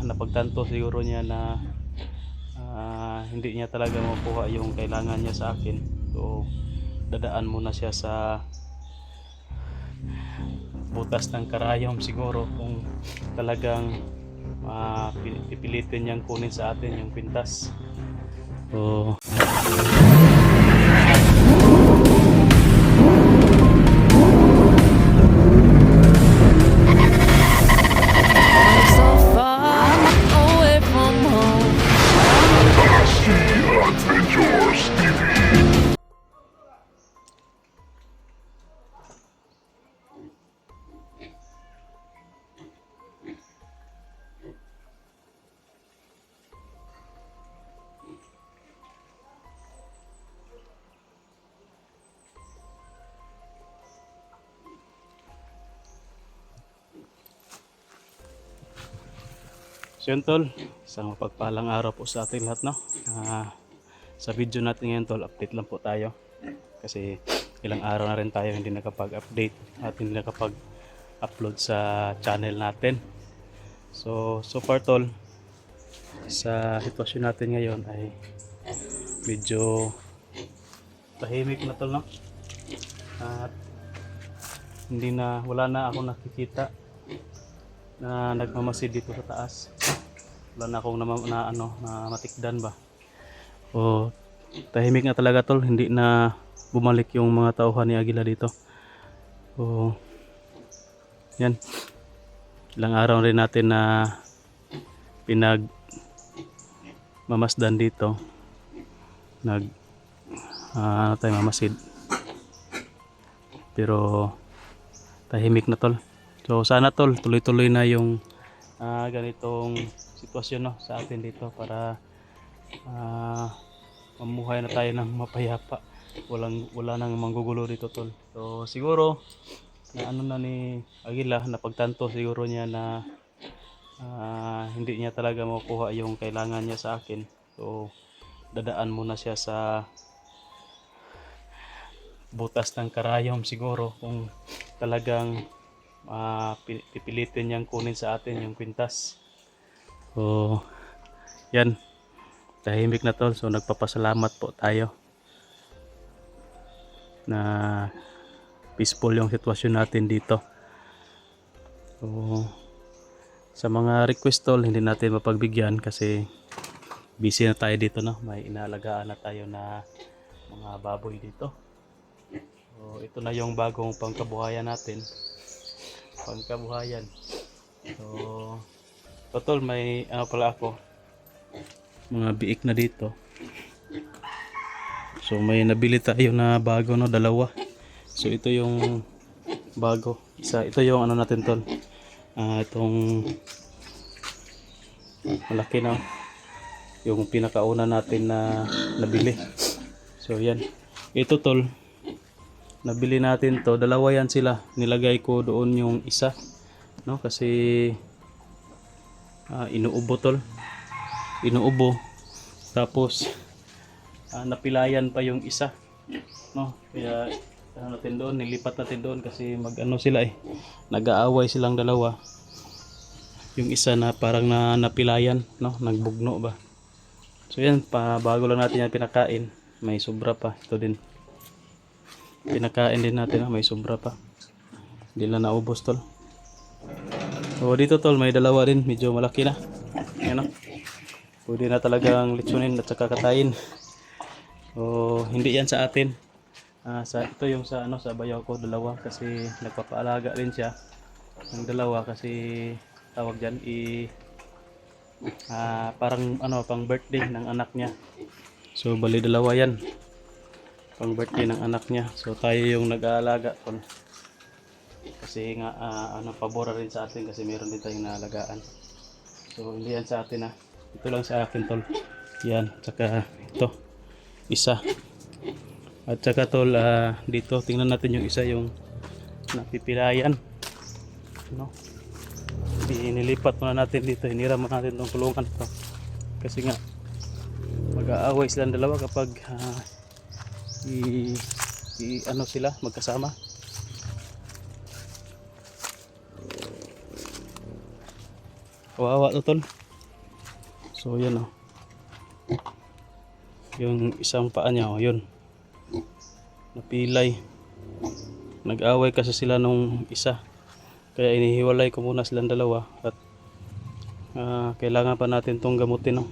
napagtanto siguro niya na hindi niya talaga makuha yung kailangan niya sa akin. So dadaan muna siya sa butas ng karayom siguro kung talagang pipilitin niyang kunin sa atin yung kwintas. So so far away from home. Adventures TV. so yun tol, isang mapagpalang araw po sa ating lahat, no? Sa video natin ngayon tol, update lang po tayo kasi ilang araw na rin tayo hindi nakapag-update at hindi nakapag-upload sa channel natin. So far tol, sa sitwasyon natin ngayon ay medyo tahimik na tol, no? At wala na ako nakikita na nagmamasid dito sa taas. Wala na akong na matikdan ba. O tahimik na talaga tol, hindi na bumalik yung mga tauhan ni Agila dito. O yan, ilang araw rin natin na mamasdan dito, tayo mamasid, pero tahimik na tol. So sana tol, tuloy-tuloy na yung ganitong sitwasyon, no, sa atin dito para mamuhay na tayo ng mapayapa. Wala nang manggugulo dito tol. So siguro na ni Agila, napagtanto siguro niya na hindi niya talaga makuha yung kailangan niya sa akin. So dadaan muna siya sa butas ng karayom siguro kung talagang pipilitin niyang kunin sa atin yung kwintas. So yan, tahimik na tol. So nagpapasalamat po tayo na peaceful yung sitwasyon natin dito. So sa mga request tol, hindi natin mapagbigyan kasi busy na tayo dito, no? May inaalagaan na tayo na mga baboy dito. So ito na yung bagong pangkabuhayan natin. So tol, may pala ako, mga biik na dito. So may nabili tayo na bago, no, dalawa. So ito yung bago, isa. Ito yung natin tol, itong malaki na, yung pinakauna natin na nabili. So yan, ito tol, nabili natin to, dalawa yan sila. Nilagay ko doon yung isa, no, kasi inuubo tol, tapos napilayan pa yung isa, no, kaya natin doon, nilipat natin doon kasi sila nag-aaway silang dalawa. Yung isa na parang napilayan, no, nagbugno ba. So yan, bago lang natin yan pinakain, may sobra pa. Ito din, pinakain din natin, may sobra pa, hindi lang naubos tol. So dito tol, may dalawa din, medyo malaki na. Ayan, no? Pwede na talagang litsunin at saka katayin. So hindi yan sa atin. Ito yung sa bayaw ko, dalawa, kasi nagpapaalaga rin siya ng dalawa kasi tawag dyan parang pang birthday ng anak niya. So bali dalawa yan, pang birthday ng anak niya. So tayo yung nag-aalaga tol, kasi nga pabora rin sa atin kasi meron din tayong naalagaan. So hindi yan sa atin, ito lang sa akin tol. Yan, tsaka ito isa, at tsaka tol, dito tingnan natin yung isa, yung napipilayan, no? Inilipat muna natin dito, hiniram muna natin itong kulungan ito kasi nga mag-aaway silang dalawa kapag sila magkasama. Kawawa to tol, So yan oh. Yung isang paa niya oh, yun. Napilay. Nag-away kasi sila nung isa. Kaya inihiwalay ko muna silang dalawa at kailangan pa natin tong gamutin no.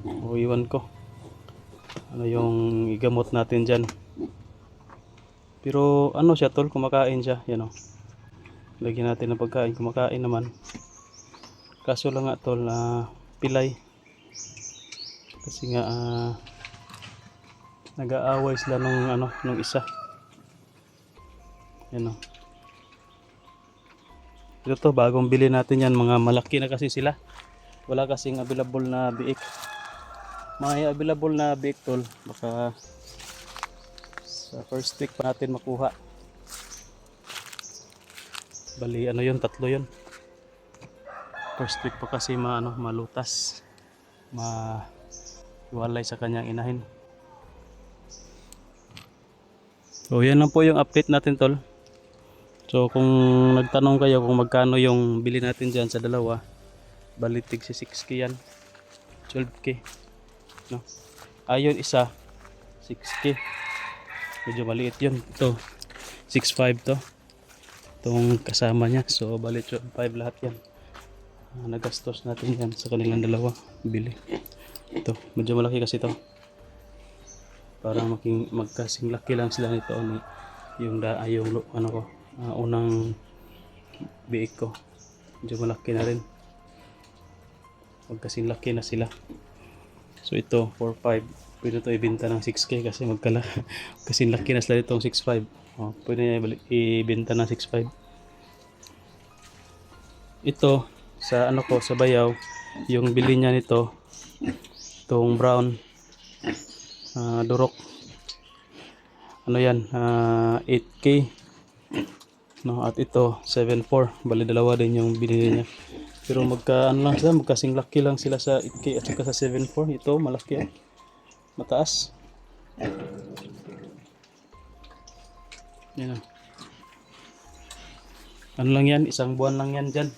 O iwan ko. Ano yung igamot natin dyan. Pero ano siya tol, kumakain siya. Yan o. Lagyan natin ng pagkain, kumakain naman. Kaso lang nga tol na pilay. Kasi nga nag-aaway sila nung isa. Yan o. Ito to, bagong bili natin yan. Mga malaki na kasi sila. Wala kasing available na biik. May available na biik tol. Baka sa first week pa natin makuha. Bali ano yun, 3 yun. First week pa kasi malutas. Iwalay sa kanyang inahin. So yan lang po yung update natin tol. So kung nagtanong kayo kung magkano yung bili natin dyan sa dalawa, balitig si 6K yan, 12K no? Ayun isa 6K, medyo maliit yun. Ito 6.5 to, itong kasama nya. So balik 5 lahat yan. Nagastos natin yan sa kanilang dalawa bili. Ito medyo malaki kasi to, para magkasing laki lang sila nito ni yung ano ko, unang biik ko. Medyo malaki na rin, magkasing laki na sila. So ito 4.5, pwede ito ibenta ng 6K kasi kasing laki na sila itong 6.5. Pwede niya ibenta ng 6.5. Ito sa ano ko, sa Bayaw, yung bili niya nito, itong brown durok, ano yan, 8K no, at ito 7.4, bali dalawa din yung binili niya. Pero magkasing laki lang sila sa 8K at saka sa 7.4. Ito malaki, mataas. Yan. Ano lang yan, isang buwan lang yan dyan.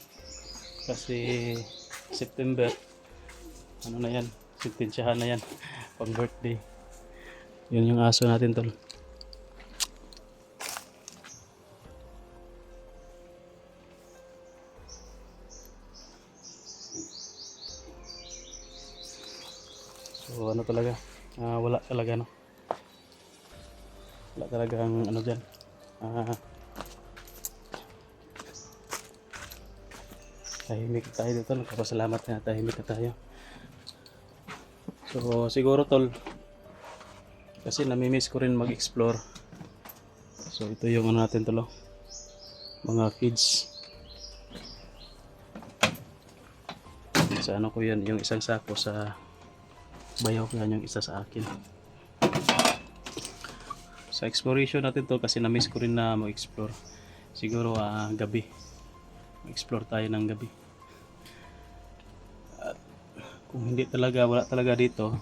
Kasi September, ano na yan, sintensyahan na yan pang birthday. Yun yung aso natin tol. So ano talaga, wala talaga no. Wala talagang ano dyan. Tahimik tayo dito, nagpapasalamat na tahimik na tayo. So siguro tol, kasi namimiss ko rin mag-explore. So ito yung ano natin tol, mga kids. Sa ano ko yan, yung isang sako sa Bayaw ko yan, yung isa sa akin. Sa exploration natin to, kasi na-miss ko rin na mag-explore. Siguro gabi, mag-explore tayo ng gabi. At kung hindi talaga, wala talaga dito,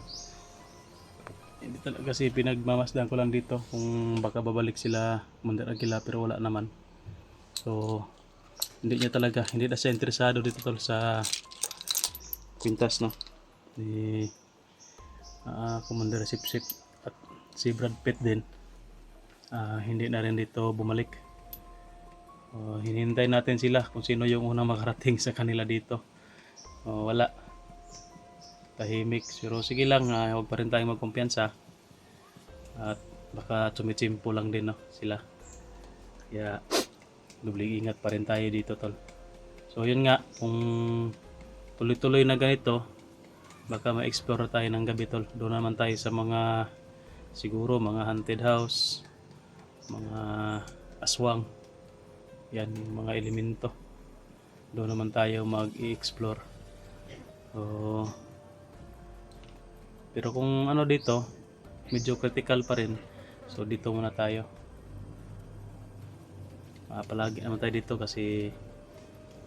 hindi talaga, kasi pinagmamasdan ko lang dito kung baka babalik sila Mandaragila, pero wala naman. So hindi na siya interesado dito tol sa Quintas no. Commander Sip at si Brad Pitt din, hindi na rin dito bumalik. Hinihintay natin sila kung sino yung unang makarating sa kanila dito. Wala, tahimik. Pero sige lang, huwag pa rin tayong magkumpiyansa at baka tumitsimpo lang din no, sila. Kaya dubling ingat pa rin tayo dito tol. So yun nga, kung tuloy-tuloy na ganito, baka ma-explore tayo ng gabi tol. Doon naman tayo sa siguro mga haunted house, mga aswang, yan yung mga elemento. Doon naman tayo mag-i-explore. Pero kung ano dito, medyo critical pa rin, so dito muna tayo. Palagi naman tayo dito kasi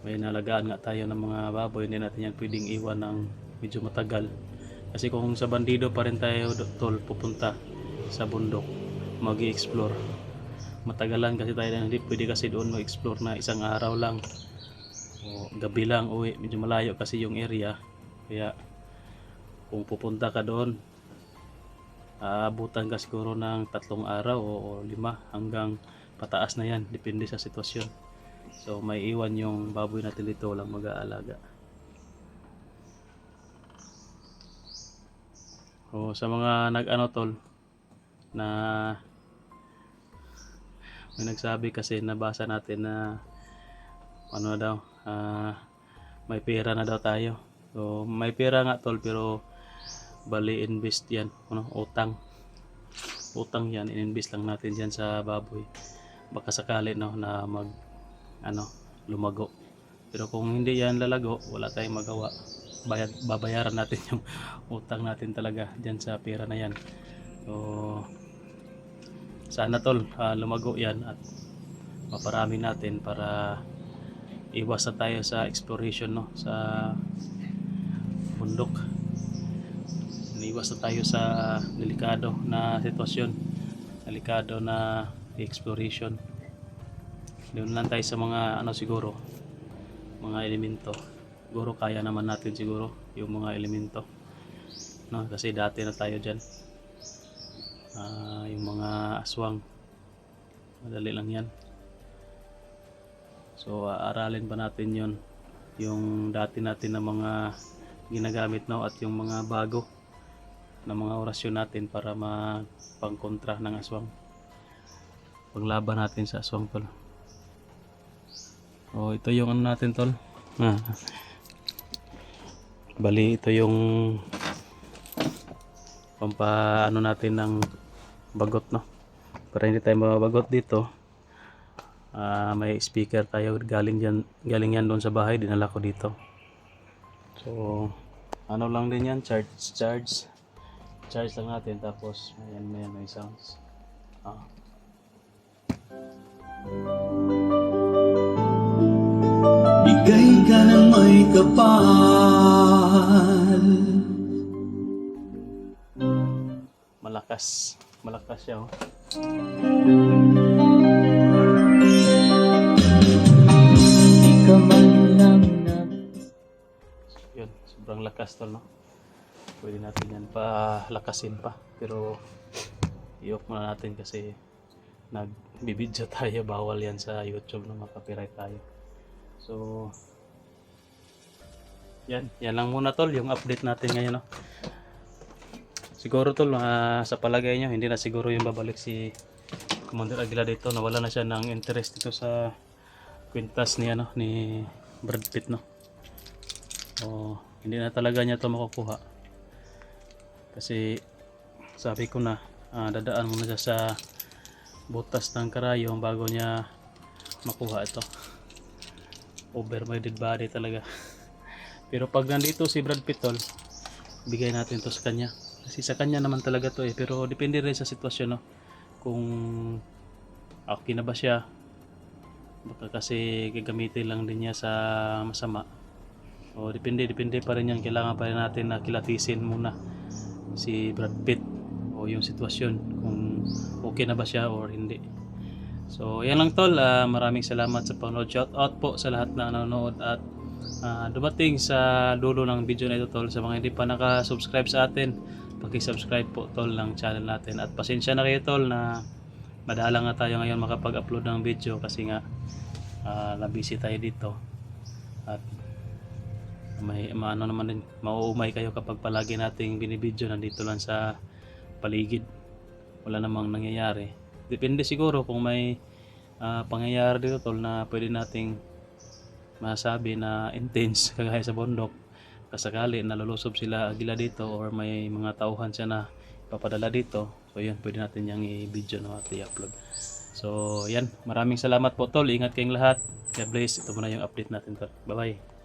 may nalagaan nga tayo ng mga baboy. Hindi natin yan pwedeng iwan ng medyo matagal, kasi kung sa bandido pa rin tayo tol pupunta sa bundok mag-i-explore, matagalan kasi tayo, hindi pwede kasi doon mag-explore na isang araw lang o gabi lang uwi. Medyo malayo kasi yung area, Kaya kung pupunta ka doon, aabutan ka siguro ng 3 araw o 5 hanggang pataas na yan, depende sa sitwasyon. So may iwan yung baboy natin dito, walang mag-aalaga. O sa mga nag-ano tol, na may nagsabi kasi, nabasa natin na ano daw, may pera na daw tayo. So may pera nga tol, pero bali invest yan, utang yan, ininvest lang natin dyan sa baboy, baka sakali na lumago. Pero kung hindi yan lalago, wala tayong magawa, babayaran natin yung utang natin talaga dyan sa pera na yan. So sana tol, lumago yan at maparami natin para iwas na tayo sa exploration sa bundok. Iwas na tayo sa delikado na sitwasyon, delikado na exploration. Doon lang tayo sa mga siguro, mga elemento. Siguro kaya naman natin siguro yung mga elemento, kasi dati na tayo dyan. Yung mga aswang, madali lang yan. So aralin pa natin yon, yung dati natin na mga ginagamit at yung mga bago na mga orasyon natin para pangkontra ng aswang, paglaban natin sa aswang tol. O ito yung natin tol, bali ito yung pampaano natin ng bagot para hindi tayo mabagot dito. May speaker tayo, galing yan doon sa bahay, dinala ko dito. So lang din yan, charge lang natin, tapos may sounds. Bigay ka ng may kapal. Malakas siya Di ka man lang yun, sobrang lakas tol pwede natin yan palakasin pa, pero i-off muna natin kasi nagbibidyo tayo, bawal yan sa YouTube na makapiright tayo. So yan lang muna tol yung update natin ngayon siguro tol, sa palagay nyo hindi na siguro yung babalik si Commander Aguila dito, nawala na siya ng interest dito sa kwintas ni Brad Pitt hindi na talaga niya to makukuha. Kasi sabi ko na, dadaan muna siya sa butas ng karayom bago niya makuha ito. Over-minded body talaga. Pero pag nandito si Brad Pitt tol, bigay natin to sa kanya. Kasi sa kanya naman talaga to pero depende rin sa sitwasyon kung okay na ba siya. Baka kasi gagamitin lang din niya sa masama. Depende pa rin yan. Kailangan pa rin natin na kilatisin muna si Brad Pitt yung sitwasyon, kung okay na ba siya or hindi. So yan lang tol, maraming salamat sa panonood. Shout out po sa lahat na nanonood at dumating sa dulo ng video na ito tol. Sa mga hindi pa naka-subscribe sa atin, paki-subscribe po tol ng channel natin. At pasensya na kayo tol na madalang nga tayo ngayon makapag-upload ng video kasi nga na-busy tayo dito. At may naman din, mauumay kayo kapag palagi nating binibidyo nandito lang sa paligid, wala namang nangyayari. Depende siguro kung may pangyayari dito tol na pwede nating masabi na intense, kagaya sa bundok, kasakali nalulusob sila Aguila dito or may mga tauhan siya na papadala dito. So yun, pwede natin yung i-video at i-upload. So yan, maraming salamat po tol, ingat kayong lahat. God bless. Ito muna yung update natin tol. Bye bye.